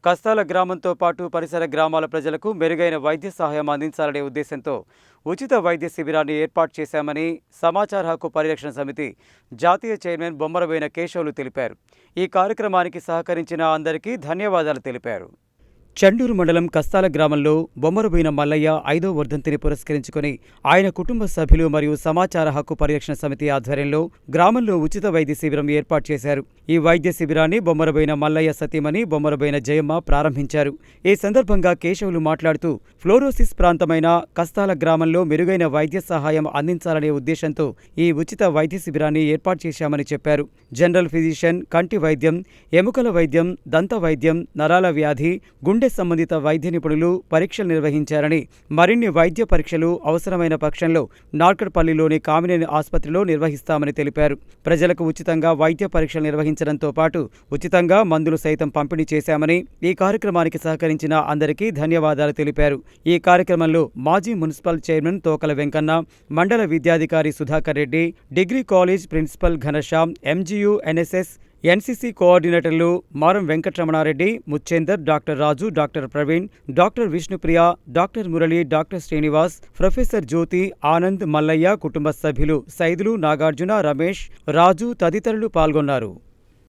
కస్తాల గ్రామంతో పాటు పరిసర గ్రామాల ప్రజలకు మెరుగైన వైద్య సహాయం అందించాలనే ఉద్దేశంతో ఉచిత వైద్య శిబిరాన్ని ఏర్పాటు చేశామని సమాచార హక్కు పరిరక్షణ సమితి జాతీయ చైర్మన్ బొమ్మరబోయిన కేశవులు తెలిపారు. ఈ కార్యక్రమానికి సహకరించిన అందరికీ ధన్యవాదాలు తెలిపారు. చండూరు మండలం కస్తాల గ్రామంలో బొమ్మరబోయిన మల్లయ్య 5వ వర్ధంతిని పురస్కరించుకుని ఆయన కుటుంబ సభ్యులు మరియు సమాచార హక్కు పరిరక్షణ సమితి ఆధ్వర్యంలో గ్రామంలో ఉచిత వైద్య శిబిరం ఏర్పాటు చేశారు. ఈ వైద్య శిబిరాన్ని బొమ్మరబోయిన మల్లయ్య సతీమణి బొమ్మరబోయిన జయమ్మ ప్రారంభించారు. ఈ సందర్భంగా కేశవులు మాట్లాడుతూ ఫ్లోరోసిస్ ప్రాంతమైన కస్తాల గ్రామంలో మెరుగైన వైద్య సహాయం అందించాలనే ఉద్దేశంతో ఈ ఉచిత వైద్య శిబిరాన్ని ఏర్పాటు చేశామని చెప్పారు. జనరల్ ఫిజిషియన్, కంటి వైద్యం, ఎముకల వైద్యం, దంత వైద్యం, నరాల వ్యాధి, గుండె సంబంధిత వైద్య నిపుణులు పరీక్షలు నిర్వహించారని, మరిన్ని వైద్య పరీక్షలు అవసరమైన పక్షంలో నార్కట్పల్లిలోని కామినేని ఆసుపత్రిలో నిర్వహిస్తామని తెలిపారు. ప్రజలకు ఉచితంగా వైద్య పరీక్షలు నిర్వహించడంతో పాటు ఉచితంగా మందులు సైతం పంపిణీ చేశామని, ఈ కార్యక్రమానికి సహకరించిన అందరికీ ధన్యవాదాలు తెలిపారు. ఈ కార్యక్రమంలో మాజీ మున్సిపల్ చైర్మన్ తోకల వెంకన్న, మండల విద్యాధికారి Sudhakar Reddy, degree college principal Ghanashyam, MGU, NSS, NCC కోఆర్డినేటర్లు Maram Venkataramanareddy, Muchender, doctor Raju, doctor Praveen, doctor Vishnupriya, doctor Murali, doctor Srinivas, professor Jyothi, Anand, Mallaiah కుటుంబ సభ్యులు సైదులు, నాగార్జున, రమేష్, రాజు తదితరులు పాల్గొన్నారు.